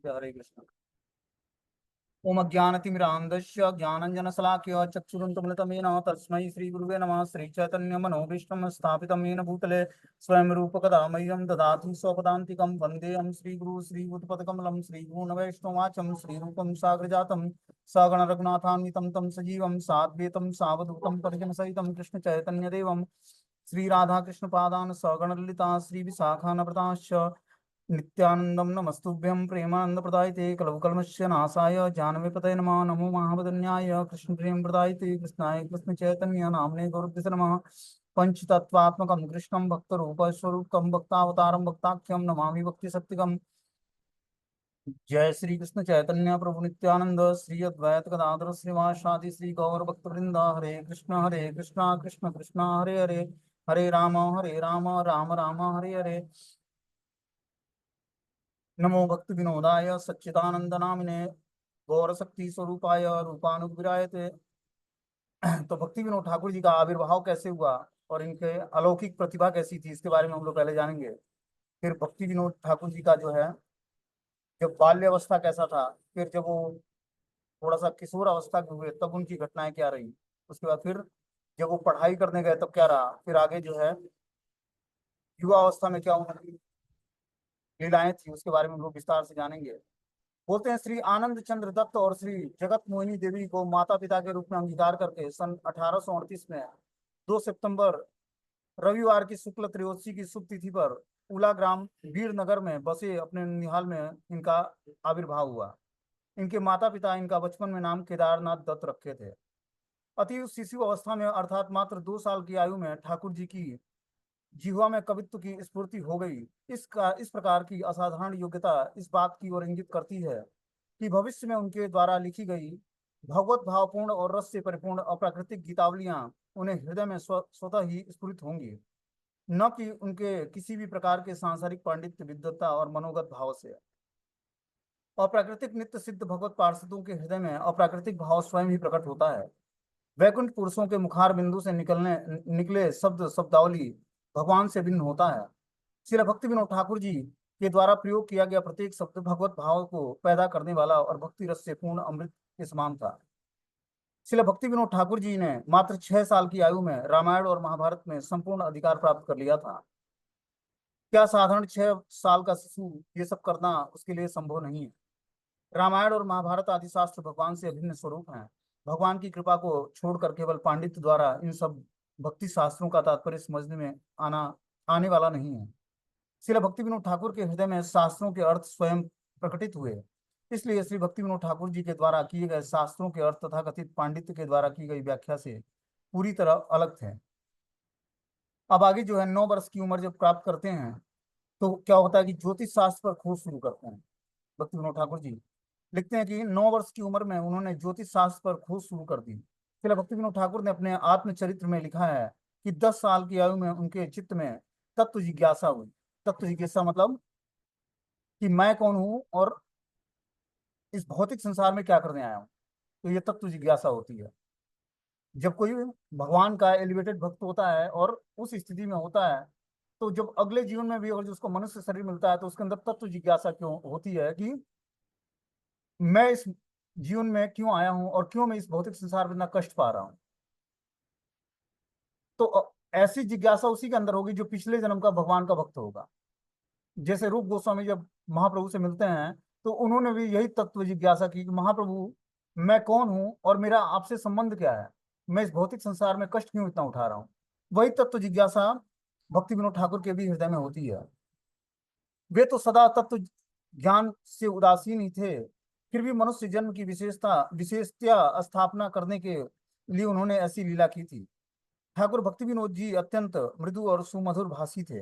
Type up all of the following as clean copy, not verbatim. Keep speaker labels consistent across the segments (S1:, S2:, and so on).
S1: हरे कृष्ण। ओम अज्ञानतिमिरान्धस्य ज्ञानञ्जनशलाकया चक्षुरुन्मिलितं तस्मै श्रीगुरुवे नमः। श्रीचैतन्यमनोभीष्टं स्थापितं येन भूतले स्वयं रूपकदा मह्यं ददाति स्वपदान्तिकं। वन्देऽहं श्रीगुरु श्रीयुतपदकमलं श्रीगुरून् वैष्णवाचं श्रीरूपं साग्रजातं सगण रघुनाथान्वितं तं सजीवं साद्वैतं सावधूतं परिजनसहितं कृष्णचैतन्यदेवं श्रीराधाकृष्णपादान् सगण ललिता श्रीविशाखान्वितांश्च नित्यानंदम नमस्तुभ्यं प्रेमानंद प्रदायते कलवकल्मस्य नाशाय जानवीपतये नमः। नमो महावदन्याय कृष्ण प्रेम प्रदायते कृष्णाय कृष्ण चैतन्य नामने गौरभ्यसे नमः। पंचतत्वात्मकं कृष्णं भक्तरूपस्वरूपं भक्तावतारं भक्ताख्यं नमामि भक्ति सत्तिकम्। जय श्री कृष्ण चैतन्य प्रभु नित्यानंद श्री अद्वैत गदाधर श्रीवासादि श्री गौर भक्तवृंद। हरे कृष्णा कृष्ण कृष्णा हरे हरे, हरे राम राम राम हरे हरे। नमो भक्ति विनोदाय सच्चिदानंद नामिने गौर शक्ति स्वरूपाय रूपानुग्रायते। तो भक्ति विनोद ठाकुर जी का आविर्भाव कैसे हुआ और इनके अलौकिक प्रतिभा कैसी थी, इसके बारे में हम लोग पहले जानेंगे। फिर भक्ति विनोद ठाकुर जी का जो है, जब बाल्य अवस्था कैसा था, फिर जब वो थोड़ा सा किशोर अवस्था के हुए तब उनकी घटनाएं क्या रही, उसके बाद फिर जब वो पढ़ाई करने गए तब क्या रहा, फिर आगे जो है युवा अवस्था में क्या उनकी लीलाएं थी, उसके बारे में हम लोग विस्तार से जानेंगे। बोलते हैं श्री आनंद चंद्र दत्त और श्री जगत मोहिनी देवी को माता पिता के रूप में अंगीकार करके सन 1838 में 2 सितंबर रविवार की शुक्ल त्रयोदशी की शुभ तिथि पर उला ग्राम वीर नगर में बसे अपने निहाल में इनका आविर्भाव हुआ। इनके माता पिता इनका बचपन में नाम केदारनाथ दत्त रखे थे। अति शिशु अवस्था में अर्थात मात्र 2 साल की आयु में ठाकुर जी की जिह्वा में कवित्व की स्फूर्ति हो गई। इस प्रकार की असाधारण योग्यता इस बात की ओर इंगित करती है कि भविष्य में उनके द्वारा लिखी गई भगवत भावपूर्ण और रस से परिपूर्ण अप्राकृतिक गीतावलियां उन्हें हृदय में स्वतः ही स्फुरित होंगी, न कि उनके किसी भी प्रकार के सांसारिक पांडित्य विद्वत्ता और मनोगत भाव से। अप्राकृतिक नित्य सिद्ध भगवत पार्षदों के हृदय में अप्राकृतिक भाव स्वयं ही प्रकट होता है। वैकुंठ पुरुषों के मुखार बिंदु से निकले शब्दावली भगवान से भिन्न होता है। श्रील भक्ति विनोद ठाकुर जी के द्वारा प्रयोग किया गया प्रत्येक शब्द भगवत भाव को पैदा करने वाला और भक्ति रस से पूर्ण अमृत के समान था। श्रील भक्ति विनोद ठाकुर जी ने मात्र 6 साल की आयु में रामायण और महाभारत में संपूर्ण अधिकार प्राप्त कर लिया था। क्या साधारण 6 साल का शिशु ये सब करना उसके लिए संभव नहीं है। रामायण और महाभारत आदि शास्त्र भगवान से अभिन्न स्वरूप हैं। भगवान की कृपा को छोड़कर केवल पांडित्य द्वारा इन सब भक्ति शास्त्रों का तात्पर्य समझने में आना आने वाला नहीं है। श्री भक्ति विनोद ठाकुर के हृदय में शास्त्रों के अर्थ स्वयं प्रकटित हुए। इसलिए श्री भक्ति विनोद ठाकुर जी के द्वारा किए गए शास्त्रों के अर्थ तथा कथित पांडित्य के द्वारा की गई व्याख्या से पूरी तरह अलग थे। अब आगे जो है 9 वर्ष की उम्र जब प्राप्त करते हैं तो क्या होता है कि ज्योतिष शास्त्र पर खोज शुरू करते हैं। भक्ति विनोद ठाकुर जी लिखते हैं कि 9 वर्ष की उम्र में उन्होंने ज्योतिष शास्त्र पर खोज शुरू कर दी। फिर भक्ति विनोद ठाकुर ने अपने आत्मचरित्र में लिखा है कि 10 साल की आयु में उनके चित्त में तत्व जिज्ञासा हुई। तत्व जिज्ञासा मतलब कि मैं कौन हूँ और इस भौतिक संसार में क्या करने आया हूँ। तो ये तत्व जिज्ञासा होती है जब कोई भगवान का एलिवेटेड भक्त होता है और उस स्थिति में होता है, तो जब अगले जीवन में भी अगर उसको मनुष्य शरीर मिलता है तो उसके अंदर तत्व जिज्ञासा क्यों होती है कि मैं इस जीवन में क्यों आया हूं और क्यों मैं इस भौतिक संसार में इतना कष्ट पा रहा हूं। तो ऐसी जिज्ञासा उसी के अंदर होगी जो पिछले जन्म का भगवान का भक्त होगा। जैसे रूप गोस्वामी जब महाप्रभु से मिलते हैं तो उन्होंने भी यही तत्व जिज्ञासा की कि महाप्रभु मैं कौन हूं और मेरा आपसे संबंध क्या है, मैं इस भौतिक संसार में कष्ट क्यों इतना उठा रहा हूँ। वही तत्व जिज्ञासा भक्ति विनोद ठाकुर के भी हृदय में होती है। वे तो सदा तत्व ज्ञान से उदासीन ही थे, फिर भी मनुष्य जन्म की विशेषता स्थापना करने के लिए उन्होंने ऐसी लीला की थी। ठाकुर भक्ति विनोद जी अत्यंत मृदु और सुमधुर भाषी थे।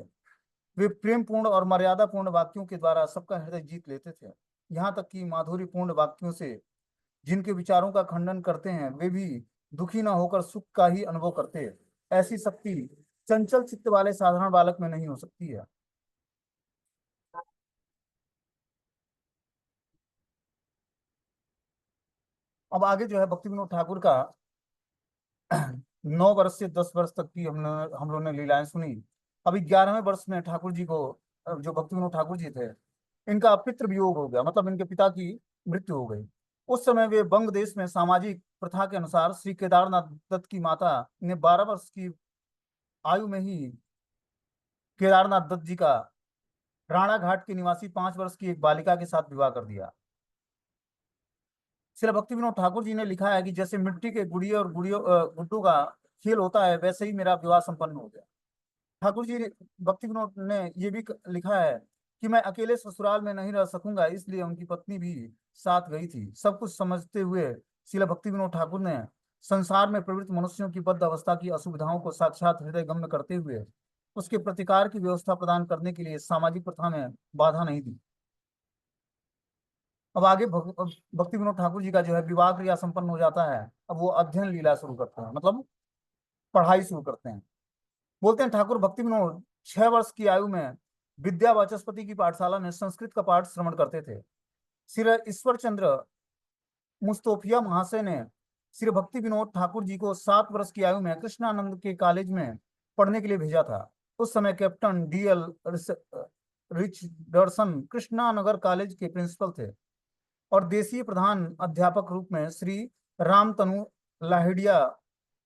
S1: वे प्रेम पूर्ण और मर्यादा पूर्ण वाक्यों के द्वारा सबका हृदय जीत लेते थे। यहाँ तक कि माधुरी पूर्ण वाक्यों से जिनके विचारों का खंडन करते हैं वे भी दुखी न होकर सुख का ही अनुभव करते हैं। ऐसी शक्ति चंचल चित्त वाले साधारण बालक में नहीं हो सकती है। अब आगे जो है भक्ति विनोद ठाकुर का 9 वर्ष से 10 वर्ष तक की हम लोग ने लीलाएं सुनी। अभी 11वें वर्ष में ठाकुर जी को जो भक्ति विनोद ठाकुर जी थे इनका पितृ वियोग हो गया, मतलब इनके पिता की मृत्यु हो गई। उस समय वे बंग देश में सामाजिक प्रथा के अनुसार श्री केदारनाथ दत्त की माता ने 12 वर्ष की आयु में ही केदारनाथ दत्त जी का राणा घाट के निवासी 5 वर्ष की एक बालिका के साथ विवाह कर दिया। श्री भक्ति विनोद ठाकुर जी ने लिखा है कि जैसे मिट्टी के गुड़िया और गुड्डू का खेल होता है, वैसे ही मेरा विवाह संपन्न हो गया। ठाकुर जी भक्ति विनोद ने ये भी लिखा है कि मैं अकेले ससुराल में नहीं रह सकूंगा, इसलिए उनकी पत्नी भी साथ गई थी। सब कुछ समझते हुए श्रील भक्ति विनोद ठाकुर ने संसार में प्रवृत्त मनुष्यों की बद्ध अवस्था की असुविधाओं को साक्षात हृदय गम्य करते हुए उसके प्रतिकार की व्यवस्था प्रदान करने के लिए सामाजिक प्रथा में बाधा नहीं दी। अब आगे भक्ति विनोद ठाकुर जी का जो है विवाह क्रिया संपन्न हो जाता है। अब वो अध्ययन लीला शुरू करते हैं, मतलब पढ़ाई शुरू करते हैं। बोलते हैं ठाकुर भक्ति विनोद 6 वर्ष की आयु में विद्या वाचस्पति की पाठशाला में संस्कृत का पाठ श्रवण करते थे। श्री ईश्वर चंद्र मुस्तोफिया महाशय ने श्री भक्ति विनोद ठाकुर जी को 7 वर्ष की आयु में कृष्णानंद के कॉलेज में पढ़ने के लिए भेजा था। उस समय captain DL Richardson Krishnanagar college के प्रिंसिपल थे और देशीय प्रधान अध्यापक रूप में श्री रामतनु लाहिड़िया।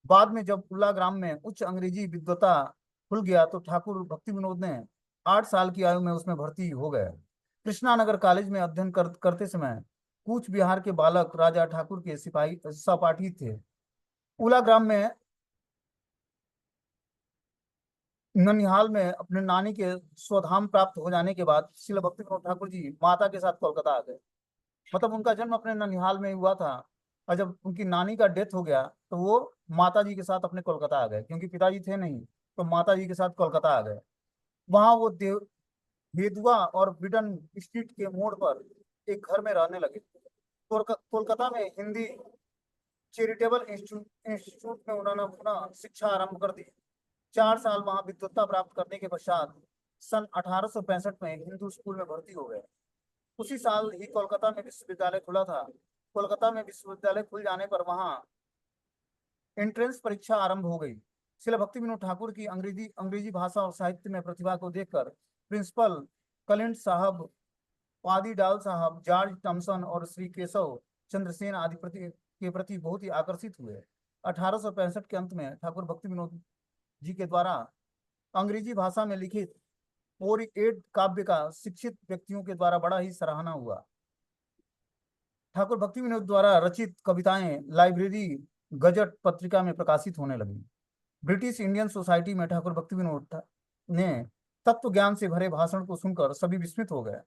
S1: बाद में जब उल्ला ग्राम में उच्च अंग्रेजी विद्वता खुल गया तो ठाकुर भक्ति विनोद ने 8 साल की आयु में उसमें भर्ती हो गए। कृष्णानगर कॉलेज में अध्ययन करते समय कूच बिहार के बालक राजा ठाकुर के सिपाही सहपाठी थे। उला ग्राम में ननिहाल में अपने नानी के स्वधाम प्राप्त हो जाने के बाद श्री भक्ति विनोद ठाकुर जी माता के साथ कोलकाता आ गए। मतलब उनका जन्म अपने ननिहाल में हुआ था और जब उनकी नानी का डेथ हो गया तो वो माता जी के साथ अपने कोलकाता आ गए, क्योंकि पिताजी थे नहीं, तो माता जी के साथ कोलकाता आ गए। वहां वो हेदुआ और बिडन स्ट्रीट के मोड़ पर एक घर में रहने लगे। कोलकाता में हिंदी चैरिटेबल इंस्टीट्यूट में उन्होंने अपना शिक्षा आरंभ कर दी। 4 साल वहां विद्वत्ता प्राप्त करने के पश्चात सन 1865 में हिंदू स्कूल में भर्ती हो गए। उसी साल ही कोलकाता में विश्वविद्यालय खुला था। कोलकाता में विश्वविद्यालय खुल जाने पर वहां एंट्रेंस परीक्षा आरंभ हो गई। श्री भक्ति विनोद ठाकुर की अंग्रेजी अंग्रेजी भाषा और साहित्य में प्रतिभा को देखकर प्रिंसिपल कलिंट साहब, पादीडाल साहब, जॉर्ज थॉमसन और श्री केशव चंद्र सेन आदि के प्रति बहुत ही आकर्षित हुए। 1865 के अंत में ठाकुर भक्ति विनोद जी के द्वारा अंग्रेजी भाषा में लिखित पोरिएट काव्य का शिक्षित व्यक्तियों के द्वारा बड़ा ही सराहना हुआ। ठाकुर भक्ति विनोद द्वारा रचित कविताएं लाइब्रेरी गजट पत्रिका में प्रकाशित होने लगी। ब्रिटिश इंडियन सोसाइटी में ठाकुर भक्ति विनोद ने तत्व ज्ञान से भरे भाषण को सुनकर सभी विस्मित हो गए।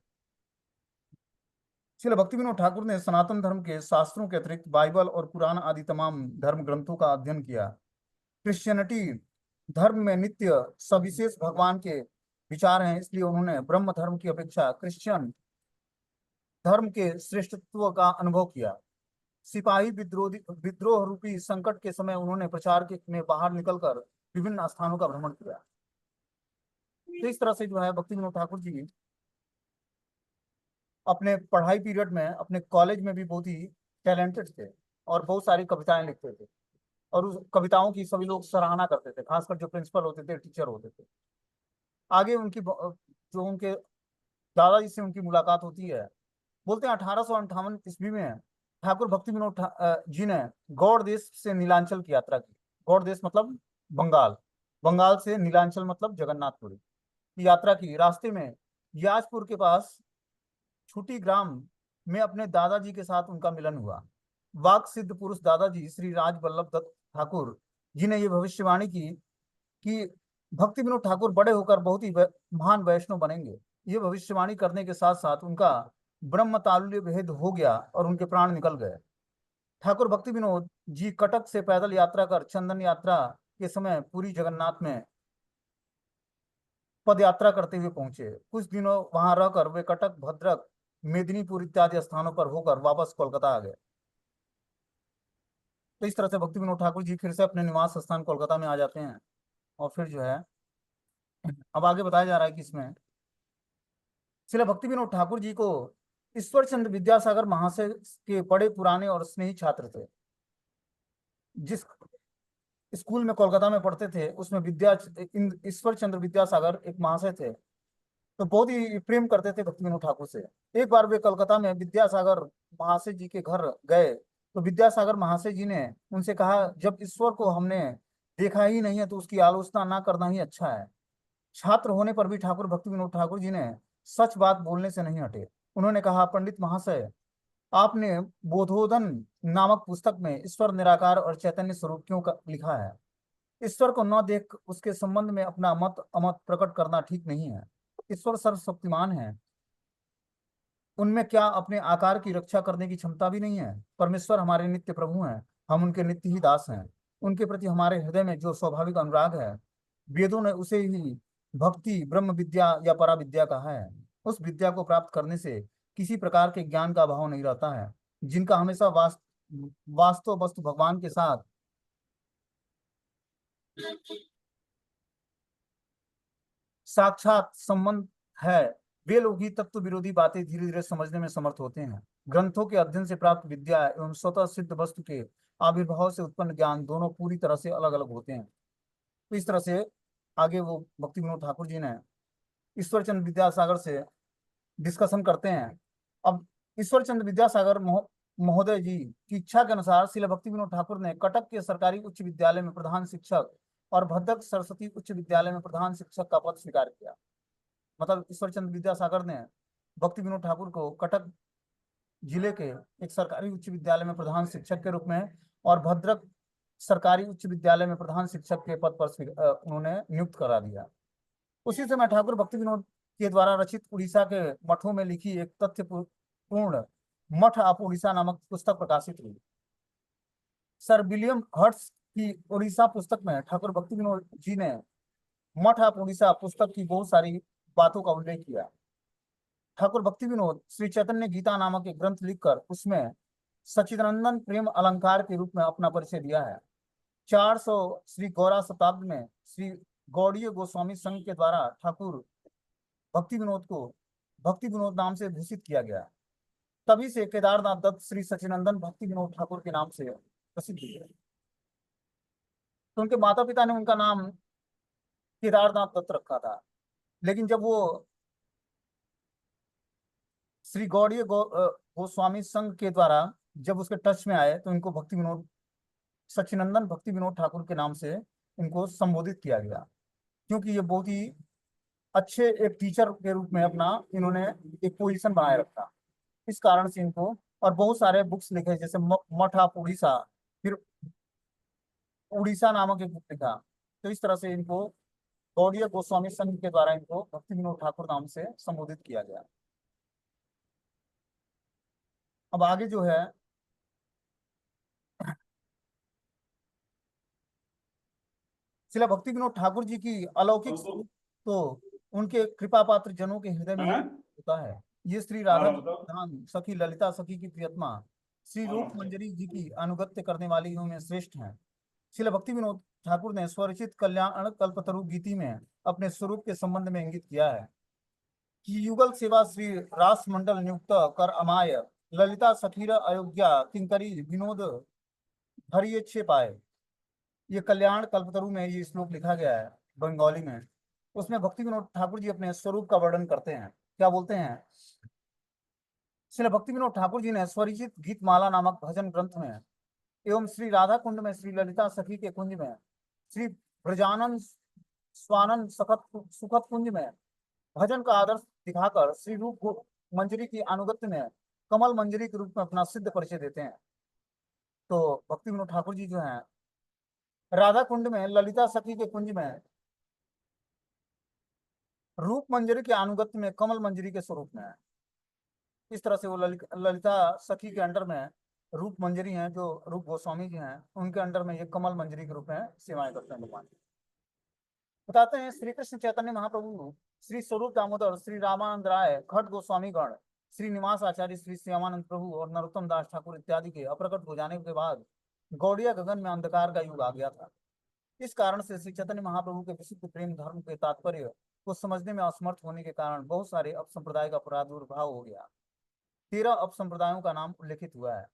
S1: श्री भक्ति विनोद ठाकुर ने सनातन धर्म के शास्त्रों के अतिरिक्त बाइबल और पुराण आदि तमाम धर्म ग्रंथों का अध्ययन किया। क्रिश्चियनिटी धर्म में नित्य सविशेष भगवान के विचार हैं, इसलिए उन्होंने ब्रह्म धर्म की अपेक्षा क्रिश्चियन धर्म के श्रेष्ठत्व का अनुभव किया। सिपाही विद्रोह रूपी संकट के समय उन्होंने प्रचार के में बाहर निकलकर विभिन्न स्थानों का भ्रमण किया। तो इस तरह से जो है भक्ति विनोद ठाकुर जी अपने पढ़ाई पीरियड में अपने कॉलेज में भी बहुत ही टैलेंटेड थे और बहुत सारी कविताएं लिखते थे और उस कविताओं की सभी लोग सराहना करते थे, खासकर जो प्रिंसिपल होते थे, टीचर होते थे। आगे उनकी जो उनके दादाजी से उनकी मुलाकात होती है। बोलते हैं 1858 ईस्वी में ठाकुर भक्ति विनोद जी ने गौड़ देश से नीलांचल की यात्रा की। गौड़ देश मतलब बंगाल, बंगाल से नीलांचल मतलब जगन्नाथपुरी की यात्रा की। रास्ते में याजपुर के पास छुटी ग्राम में अपने दादाजी के साथ उनका मिलन हुआ। वाक सिद्ध पुरुष दादाजी श्री राज वल्लभ दत्त ठाकुर जी ने यह भविष्यवाणी की कि भक्ति विनोद ठाकुर बड़े होकर बहुत ही महान वैष्णव बनेंगे। ये भविष्यवाणी करने के साथ साथ उनका ब्रह्म तालुल्य भेद हो गया और उनके प्राण निकल गए। ठाकुर भक्ति विनोद जी कटक से पैदल यात्रा कर चंदन यात्रा के समय पूरी जगन्नाथ में पद यात्रा करते हुए पहुंचे। कुछ दिनों वहां रहकर वे कटक, भद्रक, मेदिनीपुर इत्यादि स्थानों पर होकर वापस कोलकाता आ गए। तो इस तरह से भक्ति विनोद ठाकुर जी फिर से अपने निवास स्थान कोलकाता में आ जाते हैं। और फिर जो है अब आगे बताया जा रहा है कि इसमें श्री भक्ति विनोद ठाकुर जी को ईश्वर चंद्र विद्यासागर महाशय के बड़े पुराने और स्नेही छात्र थे। जिस स्कूल में कोलकाता में पढ़ते थे उसमें ईश्वर चंद्र विद्यासागर एक महाशय थे। तो बहुत ही प्रेम करते थे भक्ति विनोद ठाकुर से। एक बार वे कलकत्ता में विद्यासागर महाशय जी के घर गए, तो विद्यासागर महाशय जी ने उनसे कहा, जब ईश्वर को हमने देखा ही नहीं है तो उसकी आलोचना ना करना ही अच्छा है। छात्र होने पर भी ठाकुर भक्ति विनोद ठाकुर जी ने सच बात बोलने से नहीं हटे। उन्होंने कहा, पंडित महाशय, आपने बोधोदन नामक पुस्तक में ईश्वर निराकार और चैतन्य स्वरूप क्यों लिखा है? ईश्वर को न देख उसके संबंध में अपना मत अमत प्रकट करना ठीक नहीं है। ईश्वर सर्वशक्तिमान है, उनमें क्या अपने आकार की रक्षा करने की क्षमता भी नहीं है? परमेश्वर हमारे नित्य प्रभु हैं, हम उनके नित्य ही दास हैं। उनके प्रति हमारे हृदय में जो स्वाभाविक अनुराग है, वेदों ने उसे ही भक्ति ब्रह्म विद्या या परा विद्या कहा है। उस विद्या को प्राप्त करने से किसी प्रकार के ज्ञान का अभाव नहीं रहता है। जिनका हमेशा वास्तव वस्तु भगवान के साथ साक्षात संबंध है, वे लोग ही तत्व विरोधी बातें धीरे धीरे समझने में समर्थ होते हैं। ग्रंथों के अध्ययन से प्राप्त विद्या एवं स्वतः सिद्ध वस्तु के आविर्भाव से उत्पन्न ज्ञान दोनों पूरी तरह से अलग अलग होते हैं। तो इस तरह से आगे वो भक्ति विनोद ठाकुर जी ने ईश्वर चंद्र विद्यासागर से डिस्कशन करते हैं। अब ईश्वर चंद्र विद्यासागर महोदय जी की इच्छा के अनुसार श्रील भक्ति विनोद ठाकुर ने कटक के सरकारी उच्च विद्यालय में प्रधान शिक्षक और भद्रक सरस्वती उच्च विद्यालय में प्रधान शिक्षक का पद स्वीकार किया। मतलब ईश्वर चंद्र विद्यासागर ने भक्ति विनोद ठाकुर को कटक जिले के एक सरकारी उच्च विद्यालय में प्रधान शिक्षक के रूप में और भद्रक सरकारी उच्च विद्यालय में प्रधान शिक्षक के पद पर उन्होंने नियुक्त करा दिया। उसी समय ठाकुर भक्ति विनोद के द्वारा रचित उड़ीसा के मठों में लिखी एक तथ्यपूर्ण मठ आप उड़ीसा नामक पुस्तक प्रकाशित हुई। सर विलियम हर्ट्स की उड़ीसा पुस्तक में ठाकुर भक्ति विनोद जी ने मठ आप उड़ीसा पुस्तक की बहुत सारी बातों का उल्लेख किया। ठाकुर भक्ति विनोद श्री चैतन्य गीता नामक एक ग्रंथ लिखकर उसमें सच्चिदानंद प्रेम अलंकार के रूप में अपना परिचय दिया है। 400 श्री गौरा शताब्दी में श्री गौड़ीय गोस्वामी संघ के द्वारा ठाकुर भक्ति विनोद को भक्ति विनोद नाम से भूषित किया गया। तभी से केदारनाथ दत्त श्री सच्चिदानंद भक्ति विनोद ठाकुर के नाम से प्रसिद्ध हुए। तो उनके माता पिता ने उनका नाम केदारनाथ दत्त रखा था, लेकिन जब वो श्री गौड़ीय गोस्वामी संघ के द्वारा जब उसके टच में आए तो इनको भक्ति विनोद सच्चिदानंद भक्ति विनोद ठाकुर के नाम से इनको संबोधित किया गया, क्योंकि ये बहुत ही अच्छे एक टीचर के रूप में अपना इन्होंने एक पोजीशन बनाए रखा। इस कारण से इनको और बहुत सारे बुक्स लिखे, जैसे मठ ऑफ उड़ीसा, फिर उड़ीसा नामक एक बुक लिखा। तो इस तरह से इनको गौड़ीय गोस्वामी संघ के द्वारा इनको भक्ति विनोद ठाकुर नाम से संबोधित किया गया। अब आगे जो है शिला भक्ति विनोद ठाकुर जी की अलौकिक तो उनके कृपा पात्र जनों के हृदय में ही होता है। ये श्री राधा प्रधान सखी ललिता सखी की प्रियतमा श्री रूप मंजरी जी की अनुगत्य करने वाली में श्रेष्ठ हैं। शिला भक्ति विनोद ठाकुर ने स्वरचित कल्याण कल्पतरु गीति में अपने स्वरूप के संबंध में इंगित किया है कि युगल सेवा श्री रास मंडल नियुक्त कर अमाय ललिता सखीर अयोग्या किंकरी विनोद हरिये पाए। ये कल्याण कल्पतरु में ये श्लोक लिखा गया है बंगाली में। उसमें भक्ति विनोद ठाकुर जी अपने स्वरूप का वर्णन करते हैं। क्या बोलते हैं? श्री भक्ति विनोद ठाकुर जी ने स्वरचित गीत माला नामक भजन ग्रंथ में एवं श्री राधा कुंड में श्री ललिता सखी के कुंज में श्री ब्रजानंद स्वानंद सखत सुखद कुंज में भजन का आदर्श दिखाकर श्री रूप मंजरी की अनुगत्य में कमल मंजरी के रूप में अपना सिद्ध परिचय देते हैं। तो भक्ति विनोद ठाकुर जी जो हैं राधा कुंड में ललिता सखी के कुंज में रूप मंजरी के अनुगत्य में कमल मंजरी के स्वरूप में है। इस तरह से वो ललिता सखी के अंडर में रूप मंजरी हैं, जो रूप गोस्वामी जी हैं, उनके अंडर में ये कमल मंजरी के रूप में सेवाएं करते हैं भगवान। बताते हैं श्री कृष्ण चैतन्य महाप्रभु श्री स्वरूप दामोदर श्री रामानंद राय खट गोस्वामी गण श्री निवास आचार्य श्री श्यामानंद प्रभु और नरोत्तम दास ठाकुर इत्यादि के अप्रकट हो जाने के बाद गौड़िया गगन में अंधकार का युग आ गया था। इस कारण से श्री चैतन्य महाप्रभु के विशुद्ध प्रेम धर्म के तात्पर्य को समझने में असमर्थ होने के कारण बहुत सारे अपसंप्रदाय का प्रादुर्भाव हो गया। 13 अपसंप्रदायों का नाम उल्लेखित हुआ है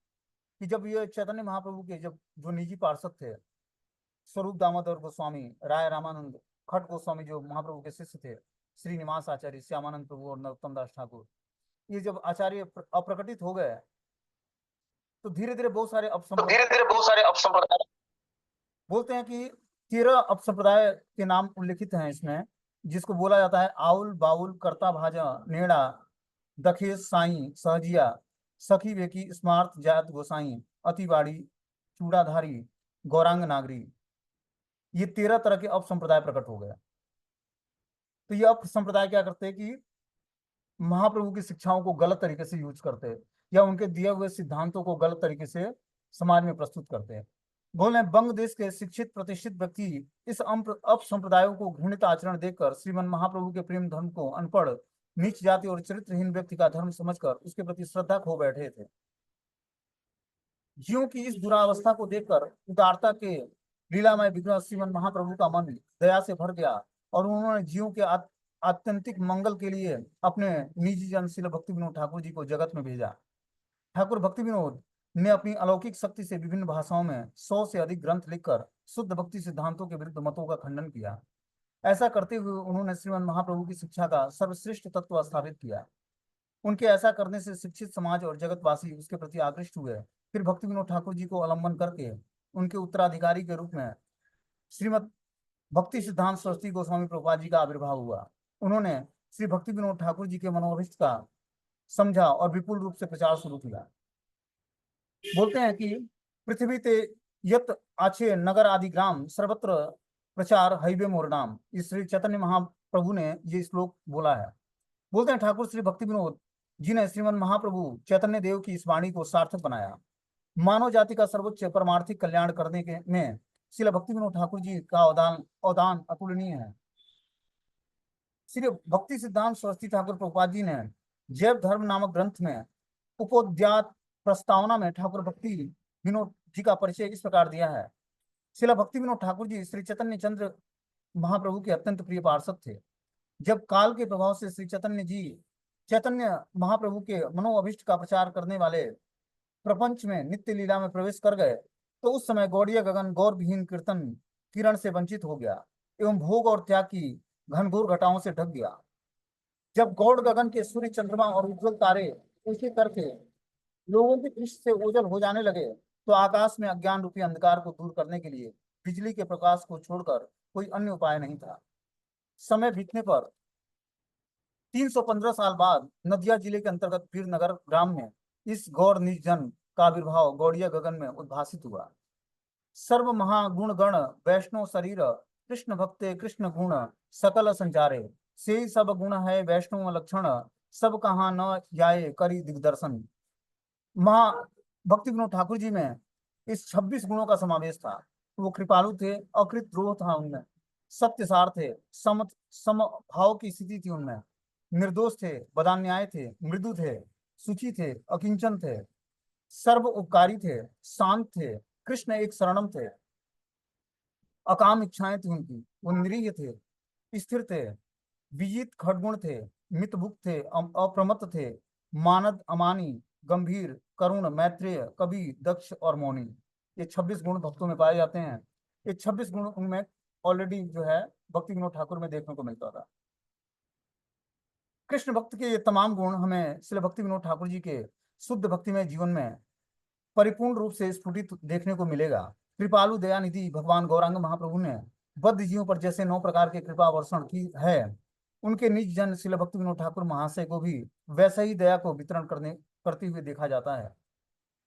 S1: कि जब ये चैतन्य महाप्रभु के जब जो निजी पार्षद थे स्वरूप दामोदर गोस्वामी राय रामानंद खट गोस्वामी जो महाप्रभु के शिष्य थे, श्रीनिवास आचार्य, श्यामानंद प्रभु और नरोत्तम दास ठाकुर, ये जब आचार्य अप्रकटित हो गए तो धीरे धीरे बहुत सारे अपसंप्रदाय बोलते हैं कि 13 अपसंप्रदाय के नाम उल्लिखित हैं इसमें, जिसको बोला जाता है आउल, बाउल, कर्ता भाजा, नेड़ा, दखेस, साई, सहजिया, सखी वेकी, स्मार्त, जात गोसाई, अतिवाड़ी, चूड़ाधारी, गौरांग नागरी, ये 13 तरह के अपसंप्रदाय प्रकट हो गए। तो ये अपसंप्रदाय क्या करते हैं कि महाप्रभु की शिक्षाओं को गलत तरीके से यूज करते हैं, या उनके दिए हुए सिद्धांतों को गलत तरीके से समाज में प्रस्तुत करते हैं। बोले बंग देश के शिक्षित प्रतिष्ठित व्यक्ति इस अपसंप्रदायों को घृणित आचरण देखकर श्रीमन महाप्रभु के प्रेम धर्म को अनपढ़, नीच जाति और चरित्रहीन व्यक्ति का धर्म समझकर उसके प्रति श्रद्धा खो बैठे थे। जीवों की इस दुरावस्था को देखकर उदारता के लीलामय विग्रह श्रीमन महाप्रभु का मन दया से भर गया और उन्होंने जीवों के आत्यंतिक मंगल के लिए अपने निजी जन श्रील भक्ति विनोद ठाकुर जी को जगत में भेजा। ठाकुर भक्ति विनोद ने अपनी अलौकिक शक्ति से विभिन्न भाषाओं में 100 से अधिक ग्रंथ लिखकर शुद्ध भक्ति सिद्धांतों के विरुद्ध मतों का खंडन किया। ऐसा करते हुए उन्होंने श्रीमन महाप्रभु की शिक्षा का सर्वश्रेष्ठ तत्व स्थापित किया। उनके ऐसा करने से शिक्षित समाज और जगतवासी उसके प्रति आकृष्ट हुए। फिर भक्ति विनोद ठाकुर जी को अवलंबन करके उनके उत्तराधिकारी के रूप में श्रीमद भक्ति सिद्धांत सरस्वती गोस्वामी प्रभुपाद जी का आविर्भाव हुआ। उन्होंने श्री भक्ति विनोद ठाकुर जी के मनोभिष्ट का समझा और विपुल रूप से प्रचार शुरू किया। बोलते हैं कि पृथ्वी ते यत आछे नगर आदि ग्राम सर्वत्र प्रचार हईबे मोर नाम, इस श्री चैतन्य महाप्रभु ने ये श्लोक बोला है। बोलते हैं ठाकुर श्री भक्ति विनोद जी ने श्रीमन महाप्रभु चैतन्य देव की इस वाणी को सार्थक बनाया। मानव जाति का सर्वोच्च परमार्थिक कल्याण करने के में श्री भक्ति विनोद ठाकुर जी का अवदान अतुलनीय है। श्री भक्ति सिद्धांत सरस्वती ठाकुर प्रभुपाद जी ने जैव धर्म नामक ग्रंथ में उपोद्यात प्रस्तावना में ठाकुर भक्ति विनोद जी का परिचय इस प्रकार दिया है। श्री भक्ति विनोद ठाकुर जी श्री चैतन्य चंद्र महाप्रभु के अत्यंत प्रिय पार्षद थे। जब काल के प्रभाव से श्री चैतन्य महाप्रभु के मनोअभिष्ट का प्रचार करने वाले प्रपंच में नित्य लीला में प्रवेश कर गए तो उस समय गौड़ीय गगन गौर विहीन कीर्तन किरण से वंचित हो गया एवं भोग और त्याग की घनघोर घटाओं से ढक गया। जब गौड़ गगन के सूर्य, चंद्रमा और उज्जवल तारे उसे करके लोगों के दृष्टि से ओझल हो जाने लगे तो आकाश में अज्ञान रूपी अंधकार को दूर करने के लिए बिजली के प्रकाश को छोड़कर कोई अन्य उपाय नहीं था। समय बीतने पर 315 साल बाद नदिया जिले के अंतर्गत वीरनगर ग्राम में इस गौर निर्जन का आविर्भाव गौड़ीय गगन में उद्भासित हुआ। सर्व महागुण गण वैष्णव शरीर कृष्ण भक्ते कृष्ण गुण सकल संचारे, से सब गुण है वैष्णव लक्षण, सब कहा न जाए करी दिग्दर्शन। महा भक्ति विनोद ठाकुर जी में इस 26 गुणों का समावेश था। वो कृपालु थे, अकृत द्रोह था उनमें, सत्यसार थे, सम भाव की स्थिति थी उनमें, निर्दोष थे, बदान्याय थे, मृदु थे, सुखी थे, अकिंचन थे, सर्व उपकारी थे, शांत थे, कृष्ण एक शरणम थे, अकाम इच्छाएं थी उनकी, वो निरीह थे, स्थिर थे, विजित खड़गुण थे, मितभुक थे, अप्रमत्त थे, मानद अमानी, गंभीर, करुण, मैत्रेय, कवि, दक्ष और मौनी। ये 26 गुण भक्तों में पाए जाते हैं। ये 26 गुण उनमें ऑलरेडी जो है भक्ति विनोद ठाकुर में देखने को मिलता था। कृष्ण भक्त के ये तमाम गुण हमें श्री भक्ति विनोद ठाकुर जी के शुद्ध भक्तिमय जीवन में परिपूर्ण रूप से स्फुटित देखने को मिलेगा। कृपालु दयानिधि भगवान गौरांग महाप्रभु ने बद्ध जीवों पर जैसे 9 प्रकार के कृपा वर्षण की है, उनके निज जन श्री भक्ति विनोद ठाकुर महाशय को भी वैसे ही दया को वितरण करते हुए देखा जाता है।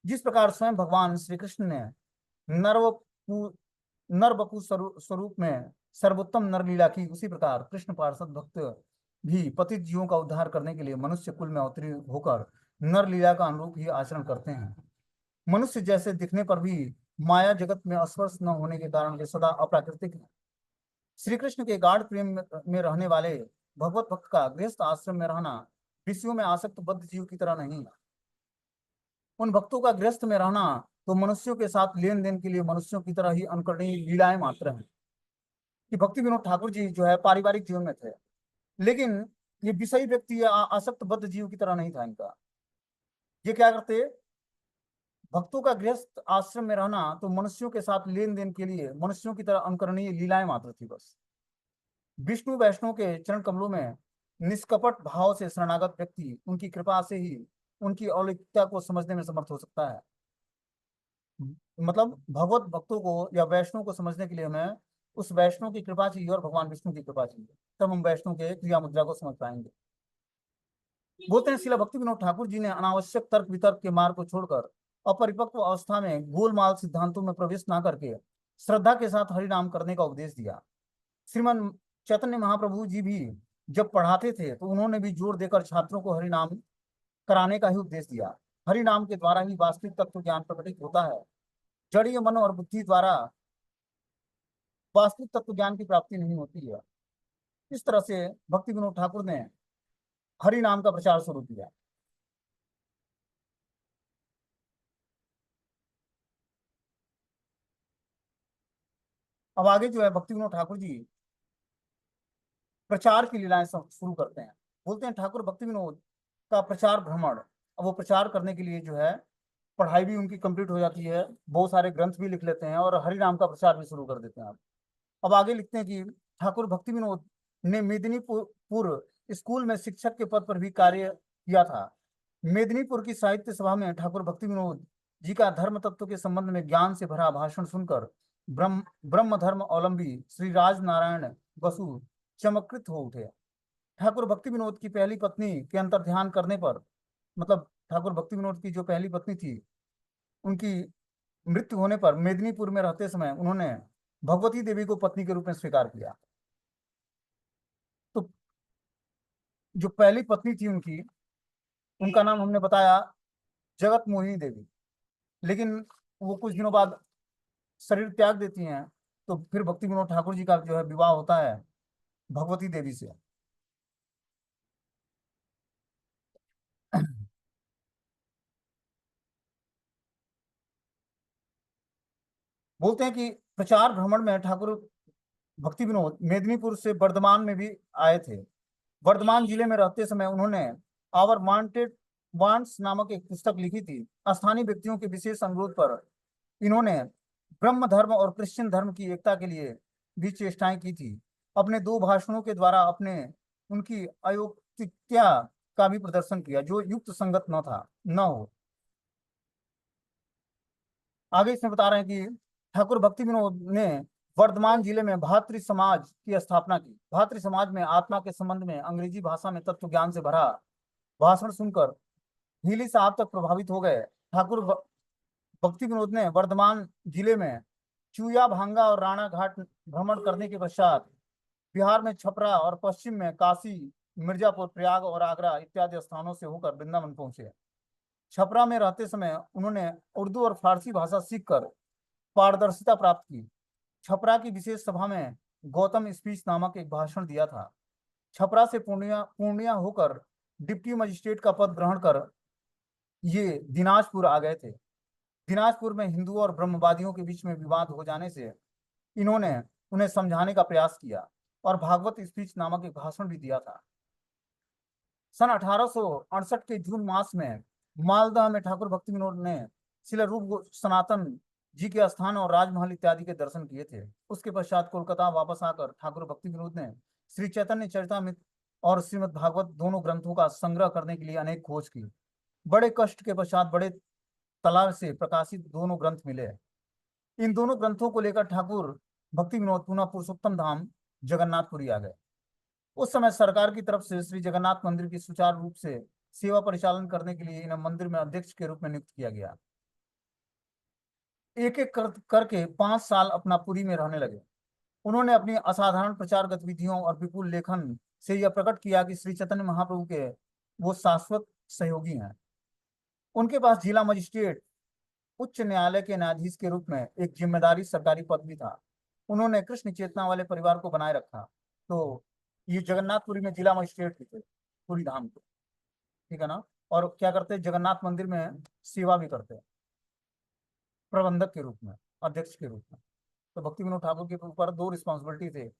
S1: जिस प्रकार स्वयं भगवान श्री कृष्ण ने नरवपु स्वरूप में सर्वोत्तम नरलीला की, उसी प्रकार कृष्ण पार्षद भक्त भी पतित जीवों का उद्धार करने के लिए मनुष्य कुल में अवतरित होकर नरलीला का अनुरूप ही आचरण करते हैं। मनुष्य जैसे दिखने पर भी माया जगत में अस्पर्श न होने के कारण वे सदा अप्राकृतिक हैं। श्री कृष्ण के गाढ़ प्रेम में रहने वाले भगवत भक्त का गृहस्थ आश्रम में रहना विषयों में आसक्त बद्ध जीव की तरह नहीं है। उन भक्तों का गृहस्थ में रहना तो मनुष्यों के साथ लेन देन के लिए मनुष्यों की तरह ही अनुकरणीय लीलाएं मात्र हैं। कि भक्ति विनोद ठाकुर जी जो है पारिवारिक जीवन में थे, लेकिन ये विषयी व्यक्ति आसक्त बद्ध जीव की तरह नहीं था इनका। ये क्या करते, भक्तों का गृहस्थ आश्रम में रहना तो मनुष्यों के साथ लेन देन के लिए मनुष्यों की तरह अनुकरणीय लीलाएं मात्र थी बस। विष्णु वैष्णव के चरण कमलों में निष्कपट भाव से शरणागत व्यक्ति उनकी कृपा से ही उनकी अलौकिकता को समझने में समर्थ हो सकता है। मतलब भगवत भक्तों को या वैष्णव को समझने के लिए हमें उस वैष्णव की कृपा चाहिए और भगवान विष्णु की कृपा चाहिए, तब हम वैष्णव के क्रिया मुद्रा को समझ पाएंगे। बोलते हैं श्रीला भक्ति विनोद ठाकुर जी ने अनावश्यक तर्क वितर्क के मार्ग को छोड़कर अपरिपक्व अवस्था में गोलमाल सिद्धांतों में प्रवेश न करके श्रद्धा के साथ हरि नाम करने का उपदेश दिया। श्रीमन चैतन्य महाप्रभु जी भी जब पढ़ाते थे तो उन्होंने भी जोर देकर छात्रों को हरि नाम कराने का ही उपदेश दिया। हरि नाम के द्वारा ही वास्तविक तत्व ज्ञान प्रकटित होता है। जड़ीय मन और बुद्धि द्वारा वास्तविक तत्व ज्ञान की प्राप्ति नहीं होती है। इस तरह से भक्ति विनोद ठाकुर ने हरि नाम का प्रचार शुरू किया। अब आगे जो है भक्ति विनोद ठाकुर जी प्रचार की लीलाएं शुरू करते हैं। बोलते हैं ठाकुर भक्ति विनोद का प्रचार भ्रमण। अब वो प्रचार करने के लिए जो है पढ़ाई भी उनकी कंप्लीट हो जाती है, बहुत सारे ग्रंथ भी लिख लेते हैं और हरि नाम का प्रचार भी शुरू कर देते हैं। अब आगे लिखते हैं कि ठाकुर भक्ति विनोद ने मेदिनीपुर स्कूल में शिक्षक के पद पर भी कार्य किया था। मेदिनीपुर की साहित्य सभा में ठाकुर भक्ति विनोद जी का धर्म तत्व के संबंध में ज्ञान से भरा भाषण सुनकर ब्रह्म धर्म अवलंबी श्री राज नारायण बसु चमत्कृत हो उठे। ठाकुर भक्ति विनोद की पहली पत्नी के अंतर ध्यान करने पर, मतलब ठाकुर भक्ति विनोद की जो पहली पत्नी थी उनकी मृत्यु होने पर मेदिनीपुर में रहते समय उन्होंने भगवती देवी को पत्नी के रूप में स्वीकार किया। तो जो पहली पत्नी थी उनकी, उनका नाम हमने बताया जगत मोहिनी देवी, लेकिन वो कुछ दिनों बाद शरीर त्याग देती हैं। तो फिर भक्ति विनोद ठाकुर जी का जो है विवाह होता है भगवती देवी से। बोलते हैं कि प्रचार भ्रमण में ठाकुर भक्ति विनोद मेदिनीपुर से वर्धमान में भी आए थे। वर्धमान जिले में रहते समय उन्होंने आवर वांटेड वांट्स नामक एक पुस्तक लिखी थी। स्थानीय व्यक्तियों के विशेष अनुरोध पर इन्होंने ब्रह्म धर्म और क्रिश्चियन धर्म की एकता के लिए भी चेष्टाएं की थी। अपने दो भाषणों के द्वारा अपने उनकी अयोक्तिकता का भी प्रदर्शन किया जो युक्त संगत न हो। आगे इसमें बता रहे हैं कि ठाकुर भक्ति विनोद ने वर्धमान जिले में भातृ समाज की स्थापना की। भातृ समाज में आत्मा के संबंध में अंग्रेजी भाषा में तत्व ज्ञान से भरा भाषण सुनकर हिली साहब तक प्रभावित हो गए। ठाकुर भक्ति विनोद ने वर्धमान जिले में चूया भांगा और राणा घाट भ्रमण करने के पश्चात बिहार में छपरा और पश्चिम में काशी, मिर्जापुर, प्रयाग और आगरा इत्यादि स्थानों से होकर वृंदावन पहुंचे। छपरा में रहते समय उन्होंने उर्दू और फारसी भाषा सीखकर पारदर्शिता प्राप्त की। छपरा की विशेष सभा में गौतम स्पीच नामक एक भाषण दिया था। छपरा से पूर्णिया होकर डिप्टी मजिस्ट्रेट का पद ग्रहण कर ये दिनाजपुर आ गए थे। दिनाजपुर में हिंदुओं और ब्रह्मवादियों के बीच में विवाद हो जाने से इन्होंने उन्हें समझाने का प्रयास किया और भागवत स्पीच नामक एक भाषण भी दिया था। सन 1868 के जून मास में मालदह में ठाकुर भक्ति विनोद ने श्रील रूप सनातन जी के स्थान और राजमहल इत्यादि के दर्शन किए थे। उसके पश्चात कोलकाता वापस आकर ठाकुर भक्ति विनोद ने श्री चैतन्य चरितामृत और श्रीमद् भागवत दोनों ग्रंथों का संग्रह करने के लिए अनेक खोज की। बड़े कष्ट के पश्चात बड़े तालाब से प्रकाशित दोनों ग्रंथ मिले। इन दोनों ग्रंथों को लेकर ठाकुर भक्ति विनोद पुनः पुरुषोत्तम धाम जगन्नाथपुरी आ गए। उस समय सरकार की तरफ से श्री जगन्नाथ मंदिर की सुचारू रूप से सेवा परिचालन करने के लिए इन्हें मंदिर में अध्यक्ष के रूप में नियुक्त किया गया। एक एक करके 5 साल अपना पुरी में रहने लगे। उन्होंने अपनी असाधारण प्रचार गतिविधियों और विपुल लेखन से यह प्रकट किया कि श्री चैतन्य महाप्रभु के वो शाश्वत सहयोगी हैं। उनके पास जिला मजिस्ट्रेट उच्च न्यायालय के न्यायाधीश के रूप में एक जिम्मेदारी सरकारी पद भी था। उन्होंने कृष्ण चेतना वाले परिवार को बनाए रखा। तो ये जगन्नाथपुरी में जिला मजिस्ट्रेट भी थे पूरी धाम के, ठीक है ना। और क्या करते, जगन्नाथ मंदिर में सेवा भी करते, प्रबंधक के रूप में, अध्यक्ष के रूप में। तो भक्ति विनोद ठाकुर के ऊपर दो रिस्पॉन्सिबिलिटी थे।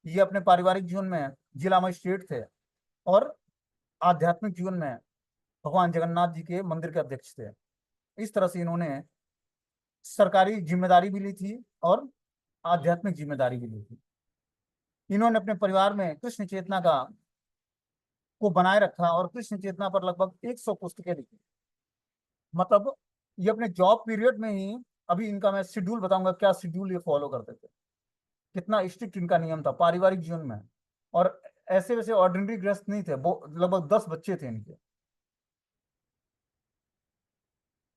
S1: ये अपने पारिवारिक जीवन में जिला मजिस्ट्रेट थे और आध्यात्मिक जीवन में भगवान जगन्नाथ जी के मंदिर के अध्यक्ष थे। इस तरह से इन्होंने सरकारी जिम्मेदारी भी ली थी और आध्यात्मिक जिम्मेदारी भी ली थी। इन्होंने अपने परिवार में कृष्ण चेतना को बनाए रखा और कृष्ण चेतना पर लगभग 100 पुस्तकें लिखी। मतलब ये अपने जॉब पीरियड में ही, अभी इनका मैं शेड्यूल बताऊंगा, क्या शेड्यूल ये फॉलो करते थे, कितना स्ट्रिक्ट इनका नियम था पारिवारिक जीवन में। और ऐसे वैसे ऑर्डिनरी गृहस्थ नहीं थे, वो लगभग 10 बच्चे थे इनके।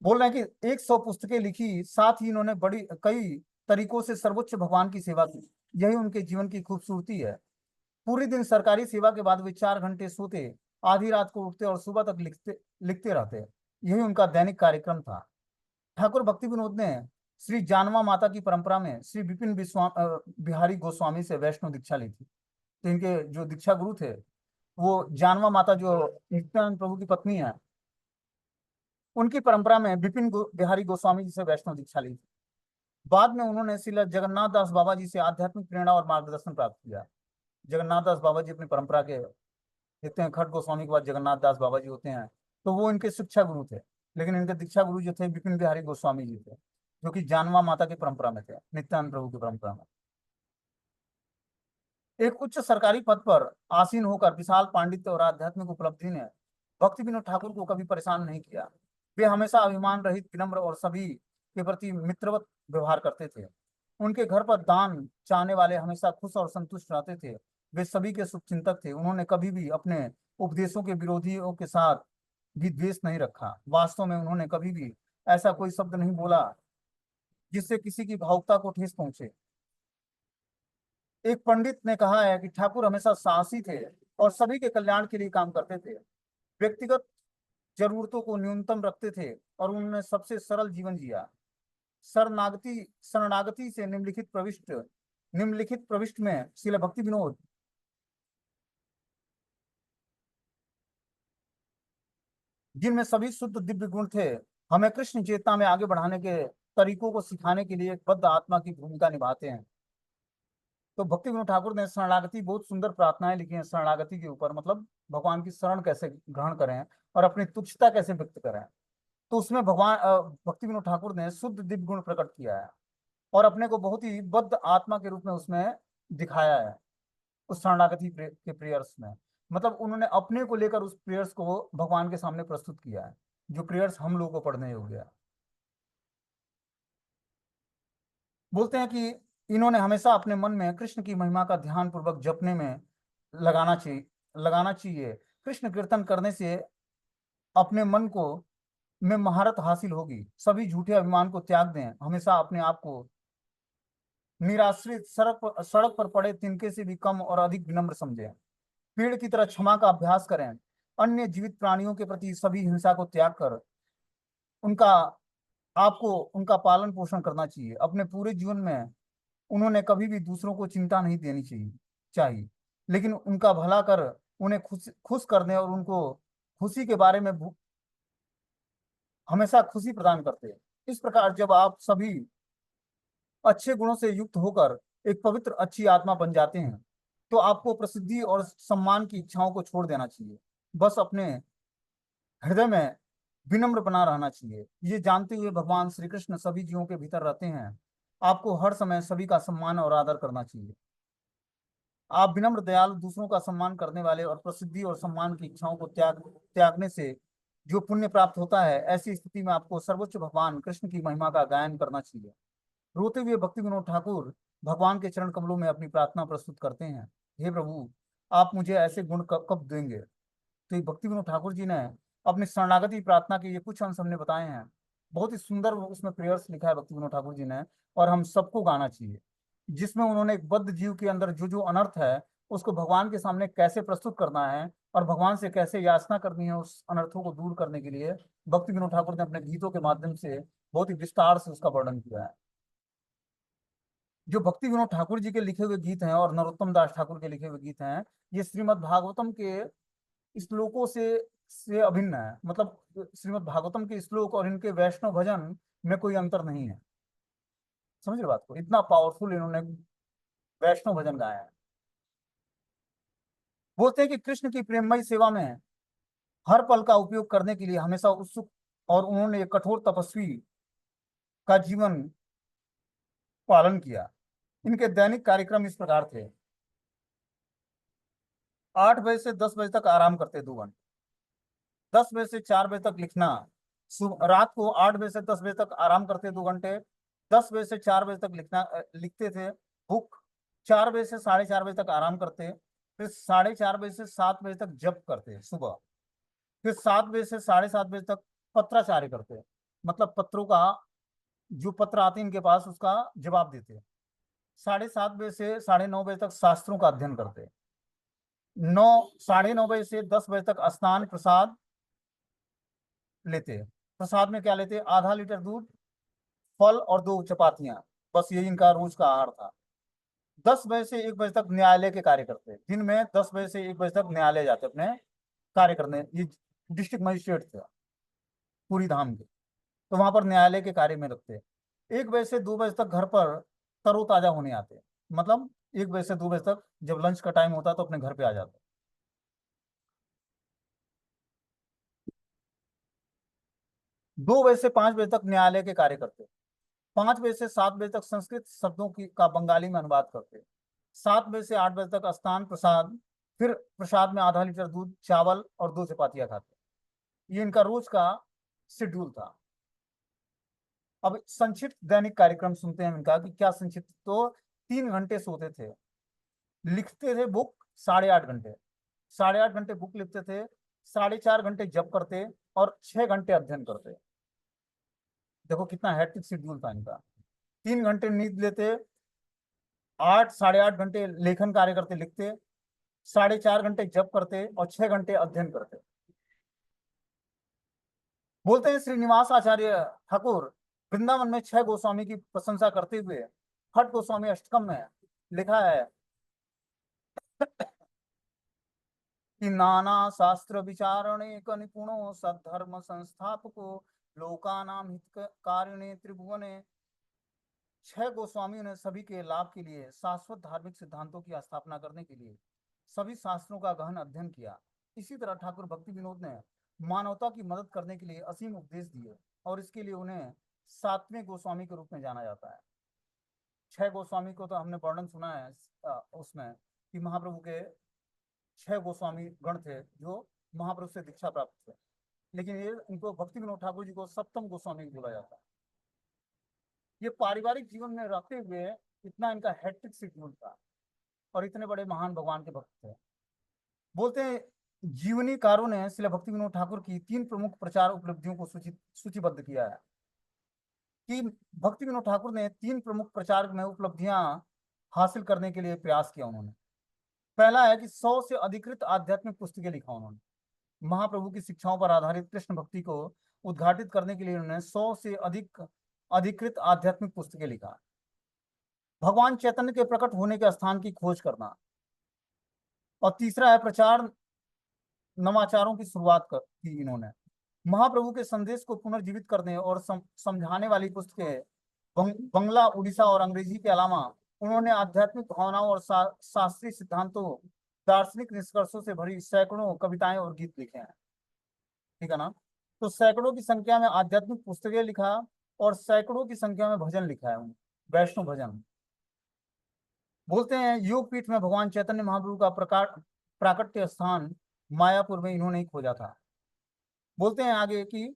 S1: बोल रहे हैं कि 100 पुस्तकें लिखी, साथ ही इन्होंने बड़ी कई तरीकों से सर्वोच्च भगवान की सेवा की। यही उनके जीवन की खूबसूरती है। पूरे दिन सरकारी सेवा के बाद वे 4 घंटे सोते, आधी रात को उठते और सुबह तक लिखते लिखते रहते। यही उनका दैनिक कार्यक्रम था। ठाकुर भक्ति विनोद ने श्री जानवा माता की परंपरा में श्री बिहारी गोस्वामी से वैष्णव दीक्षा ली थी। तो इनके जो दीक्षा गुरु थे वो जानवा माता, जो नित्यानंद प्रभु की पत्नी है, उनकी परंपरा में बिहारी गोस्वामी जी से वैष्णव दीक्षा ली थी। बाद में उन्होंने श्रील जगन्नाथ दास बाबा जी से आध्यात्मिक प्रेरणा और मार्गदर्शन प्राप्त किया। जगन्नाथ दास बाबा जी अपनी परंपरा के देखते हैं, खट गोस्वामी के बाद जगन्नाथ दास बाबा जी होते हैं, तो वो इनके शिक्षा गुरु थे। लेकिन इनके दीक्षा गुरु जो थे विपिन बिहारी गोस्वामी जी थे, जो कि जानवा माता की परंपरा में थे, नित्यानंद प्रभु की परंपरा में। एक उच्च सरकारी पद पर आसीन होकर विशाल पांडित्य और आध्यात्मिक उपलब्धि ने भक्ति विनोद ठाकुर को कभी परेशान नहीं किया। वे हमेशा अभिमान रहित, विनम्र और सभी के प्रति मित्रवत व्यवहार करते थे। उनके घर पर दान चाहने वाले हमेशा खुश और संतुष्ट रहते थे। वे सभी के शुभचिंतक थे। उन्होंने कभी भी अपने उपदेशों के विरोधियों के साथ भी द्वेष नहीं रखा। वास्तव में उन्होंने कभी भी ऐसा कोई शब्द नहीं बोला जिससे किसी की भावुकता को ठेस पहुंचे। एक पंडित ने कहा है कि ठाकुर हमेशा साहसी थे और सभी के कल्याण के लिए काम करते थे। व्यक्तिगत जरूरतों को न्यूनतम रखते थे और उन्होंने सबसे सरल जीवन जिया। शरणागति से निम्नलिखित प्रविष्ट में श्रील भक्ति विनोद जिनमें सभी शुद्ध दिव्य गुण थे, हमें कृष्ण चेतना में आगे बढ़ाने के तरीकों को सिखाने के लिए एक बद्ध आत्मा की भूमिका निभाते हैं। तो भक्ति विनोद ठाकुर ने शरणागति, बहुत सुंदर प्रार्थनाएं लिखी हैं शरणागति के ऊपर, मतलब भगवान की शरण कैसे ग्रहण करें और अपनी तुच्छता कैसे व्यक्त करें। तो उसमें भक्ति विनोद ठाकुर ने शुद्ध दिव्य गुण प्रकट किया है और अपने को बहुत ही बद्ध आत्मा के रूप में उसमें दिखाया है, उस शरणागति के प्रेयर्स में। मतलब उन्होंने अपने को लेकर उस प्रेयर्स को भगवान के सामने प्रस्तुत किया है, जो प्रेयर्स हम लोगों को पढ़ने योग्य है। बोलते हैं कि इन्होंने हमेशा अपने मन में कृष्ण की महिमा का ध्यान पूर्वक जपने में लगाना चाहिए। कृष्ण कीर्तन करने से अपने मन को में महारत हासिल होगी। सभी झूठे अभिमान को त्याग दें। हमेशा अपने आप को निराश्रित, सड़क पर पड़े तिनके से भी कम और अधिक विनम्र समझें। पेड़ की तरह क्षमा का अभ्यास करें। अन्य जीवित प्राणियों के प्रति सभी हिंसा को त्याग कर उनका आपको उनका पालन पोषण करना चाहिए। अपने पूरे जीवन में उन्होंने कभी भी दूसरों को चिंता नहीं देनी चाहिए, लेकिन उनका भला कर उन्हें खुश खुश करने और उनको खुशी के बारे में हमेशा खुशी प्रदान करते हैं। इस प्रकार जब आप सभी अच्छे गुणों से युक्त होकर एक पवित्र अच्छी आत्मा बन जाते हैं, तो आपको प्रसिद्धि और सम्मान की इच्छाओं को छोड़ देना चाहिए। बस अपने हृदय में विनम्र बना रहना चाहिए, ये जानते हुए भगवान श्री कृष्ण सभी जीवों के भीतर रहते हैं। आपको हर समय सभी का सम्मान और आदर करना चाहिए। आप विनम्र, दयालु, दूसरों का सम्मान करने वाले और प्रसिद्धि और सम्मान की इच्छाओं को त्यागने से जो पुण्य प्राप्त होता है, ऐसी स्थिति में आपको सर्वोच्च भगवान कृष्ण की महिमा का गायन करना चाहिए। रोते हुए भक्ति विनोद ठाकुर भगवान के चरण कमलों में अपनी प्रार्थना प्रस्तुत करते हैं। हे प्रभु, आप मुझे ऐसे गुण कब कब देंगे। तो ये भक्ति विनोद ठाकुर जी ने अपनी शरणागति प्रार्थना के ये कुछ अंश हमने बताए हैं। बहुत ही सुंदर उसमें प्रेयर्स लिखा है भक्ति विनोद ठाकुर जी ने, और हम सबको गाना चाहिए। जिसमें उन्होंने एक बद्ध जीव के अंदर जो जो अनर्थ है उसको भगवान के सामने कैसे प्रस्तुत करना है और भगवान से कैसे याचना करनी है उस अनर्थों को दूर करने के लिए, भक्ति विनोद ठाकुर ने अपने गीतों के माध्यम से बहुत ही विस्तार से उसका वर्णन किया है। जो भक्ति विनोद ठाकुर जी के लिखे हुए गीत हैं और नरोत्तम दास ठाकुर के लिखे हुए गीत हैं, ये श्रीमद् भागवतम के श्लोकों से अभिन्न है। मतलब श्रीमद् भागवतम के श्लोक और इनके वैष्णव भजन में कोई अंतर नहीं है। समझ रहे बात को, इतना पावरफुल इन्होंने वैष्णव भजन गाया है। बोलते हैं कि कृष्ण की प्रेममयी सेवा में हर पल का उपयोग करने के लिए हमेशा उत्सुक, और उन्होंने एक कठोर तपस्वी का जीवन पालन किया। इनके दैनिक कार्यक्रम इस प्रकार थे। 8 बजे से 10 बजे तक आराम करते 2 घंटे। 10 बजे से 4 बजे तक लिखना। सुबह रात को 8 बजे से 10 बजे तक आराम करते 2 घंटे। 10 बजे से 4 बजे तक लिखना लिखते थे बुक। 4 बजे से 4:30 बजे तक आराम करते। फिर 4:30 बजे से 7 बजे तक जप करते सुबह। फिर 7 बजे से 7:30 बजे तक पत्राचार्य करते, मतलब पत्रों का, जो पत्र आते हैं इनके पास उसका जवाब देते। 7:30 बजे से 9:30 बजे तक शास्त्रों का अध्ययन करते। 9 9:30 बजे से 10 बजे तक स्नान प्रसाद लेते। प्रसाद में क्या लेते? आधा लीटर दूध, फल और 2 चपातियां। बस ये इनका रोज का आहार था। 10 बजे से 1 बजे तक न्यायालय के कार्य करते। दिन में 10 बजे से 1 बजे तक न्यायालय जाते अपने कार्य करने। ये डिस्ट्रिक्ट मजिस्ट्रेट थे पूरी धाम के, तो वहां पर न्यायालय के कार्य में लगते। 1 बजे से 2 बजे तक घर पर तरोताजा होने आते, मतलब 1 बजे से 2 बजे तक जब लंच का टाइम होता तो अपने घर पे आ जाते। 2 बजे से 5 बजे तक न्यायालय के कार्य करते। 5 बजे से 7 बजे तक संस्कृत शब्दों की का बंगाली में अनुवाद करते। 7 बजे से 8 बजे तक स्नान प्रसाद, फिर प्रसाद में आधा लीटर दूध, चावल और 2 चपातियां खाते। ये इनका रोज का शेड्यूल था। अब संक्षिप्त दैनिक कार्यक्रम सुनते हैं इनका कि क्या संक्षिप्त। तो 3 घंटे सोते थे, लिखते थे बुक 8.5 घंटे, 8.5 घंटे बुक लिखते थे, 4.5 घंटे जप करते और 6 घंटे अध्ययन करते। देखो कितना हैट्रिक शेड्यूल था इनका। 3 घंटे नींद लेते, 8 साढ़े 8 घंटे लेखन कार्य करते, लिखते, 4.5 घंटे जप करते और 6 घंटे अध्ययन करते। बोलते हैं श्रीनिवास आचार्य ठाकुर वृंदावन में 6 गोस्वामी की प्रशंसा करते हुए हठ गोस्वामी अष्टकम में लिखा है कि नाना शास्त्र विचारणे क निपुणो सद्धर्म संस्थापको लोकानाम हित कारिणे त्रिभुवने। 6 गोस्वामियों ने सभी के लाभ के लिए शाश्वत धार्मिक सिद्धांतों की स्थापना करने के लिए सभी शास्त्रों का गहन अध्ययन किया। इसी तरह ठाकुर भक्ति विनोद ने मानवता की मदद करने के लिए असीम उपदेश दिए और इसके लिए उन्हें 7वें गोस्वामी के रूप में जाना जाता है। 6 गोस्वामी को तो हमने वर्णन सुना है उसमें कि महाप्रभु के 6 गोस्वामी गण थे जो महाप्रभु से दीक्षा प्राप्त थे, लेकिन ये इनको भक्ति विनोद ठाकुर जी को 7वें गोस्वामी बोला जाता है। ये पारिवारिक जीवन में रहते हुए इतना इनका हैट्रिक शेड्यूल था और इतने बड़े महान भगवान के भक्त थे। बोलते हैं जीवनीकारों ने श्रील भक्ति विनोद ठाकुर की 3 प्रमुख प्रचार उपलब्धियों को सूचीबद्ध किया है कि भक्ति विनोद ठाकुर ने 3 प्रमुख प्रचार में उपलब्धियां हासिल करने के लिए प्रयास किया उन्होंने। पहला है कि 100 से अधिकृत आध्यात्मिक पुस्तकें लिखा उन्होंने। महाप्रभु की शिक्षाओं पर आधारित कृष्ण भक्ति को उद्घाटित करने के लिए उन्होंने 100 से अधिक अधिकृत आध्यात्मिक पुस्तकें लिखा। भगवान चैतन्य के प्रकट होने के स्थान की खोज करना। और तीसरा है प्रचार नवाचारों की शुरुआत की इन्होंने। महाप्रभु के संदेश को पुनर्जीवित करने और समझाने वाली पुस्तकें बंगला, उड़ीसा और अंग्रेजी के अलावा उन्होंने आध्यात्मिक भावनाओं और शास्त्रीय सिद्धांतों, दार्शनिक निष्कर्षों से भरी सैकड़ों कविताएं और गीत लिखे हैं। ठीक है ना? तो सैकड़ों की संख्या में आध्यात्मिक पुस्तकें लिखा और सैकड़ों की संख्या में भजन लिखा है उन्होंने, वैष्णव भजन। बोलते हैं योग पीठ में भगवान चैतन्य महाप्रभु का प्राकट्य स्थान मायापुर में इन्होंने ही खोजा था। बोलते हैं आगे कि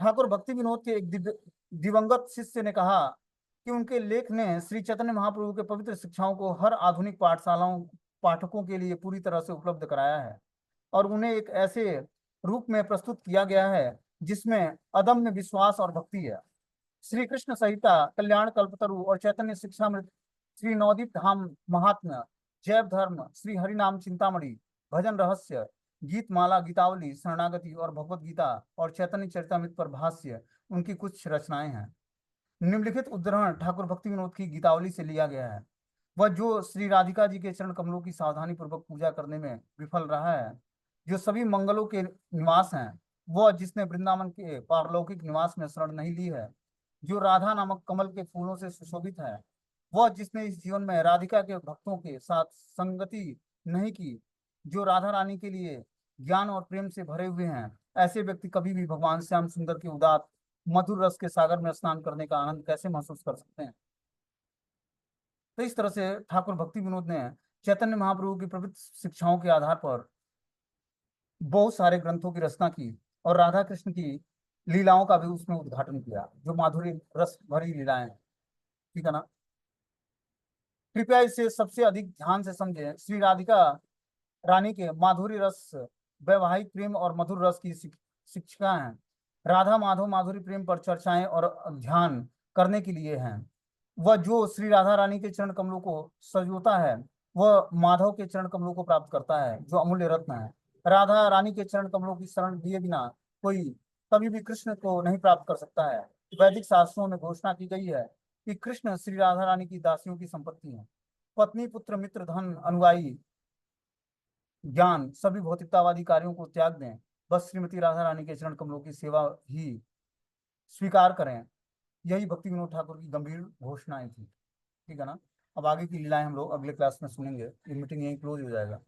S1: ठाकुर भक्ति विनोद के एक दिवंगत शिष्य ने कहा कि उनके लेख ने श्री चैतन्य महाप्रभु के पवित्र शिक्षाओं को हर आधुनिक पाठशालाओं पाठकों के लिए पूरी तरह से उपलब्ध कराया है और उन्हें एक ऐसे रूप में प्रस्तुत किया गया है जिसमें अदम्य विश्वास और भक्ति है। श्री कृष्ण संहिता, कल्याण कल्पतरु और चैतन्य शिक्षामृत, श्री नवदीप धाम महात्म्य, जैव धर्म, श्री हरिनाम चिंतामणि, भजन रहस्य, गीत माला, गीतावली, शरणागति और भगवत गीता और चैतन्य चरितमृत पर भाष्य उनकी कुछ रचनाएं हैं। निम्नलिखित उद्धरण ठाकुर भक्ति विनोद की गीतावली से लिया गया है। वह जो श्री राधिका जी के चरण कमलों की सावधानी पूर्वक पूजा करने में विफल रहा है, जो सभी मंगलों के निवास हैं, वह जिसने वृंदावन के पारलौकिक निवास में शरण नहीं ली है, जो राधा नामक कमल के फूलों से सुशोभित है, वह जिसने इस जीवन में राधिका के भक्तों के साथ संगति नहीं की, जो राधा रानी के लिए ज्ञान और प्रेम से भरे हुए हैं, ऐसे व्यक्ति कभी भी भगवान श्याम सुंदर के उदात मधुर रस के सागर में स्नान करने का आनंद कैसे महसूस कर सकते हैं। तो इस तरह से ठाकुर भक्ति विनोद ने चैतन्य महाप्रभु की प्रवृत्त शिक्षाओं के आधार पर बहुत सारे ग्रंथों की रचना की और राधा कृष्ण की लीलाओं का भी उसमें उद्घाटन किया, जो माधुरी रस भरी लीलाएं हैं। ठीक है ना। कृपया इसे सबसे अधिक ध्यान से समझें। श्री राधिका रानी के माधुरी रस वैवाहिक प्रेम और मधुर रस की शिक्षिका हैं। राधा माधव माधुरी प्रेम पर चर्चाएं और ध्यान करने के लिए हैं। वह जो श्री राधा रानी के चरण कमलों को सजोता है, वह माधव के चरण कमलों को प्राप्त करता है, जो अमूल्य रत्न है। राधा रानी के चरण कमलों की शरण लिए बिना कोई कभी भी कृष्ण को नहीं प्राप्त कर सकता है। वैदिक शास्त्रों में घोषणा की गई है कि कृष्ण श्री राधा रानी की दासियों की संपत्ति है। पत्नी पुत्र मित्र धन अनुयायी ज्ञान सभी भौतिकतावादी कार्यों को त्याग दें, बस श्रीमती राधा रानी के चरण कमलों की सेवा ही स्वीकार करें। यही भक्ति विनोद ठाकुर की गंभीर घोषणाएं थी। ठीक है ना। अब आगे की लीलाएं हम लोग अगले क्लास में सुनेंगे। ये मीटिंग यहीं क्लोज हो जाएगा।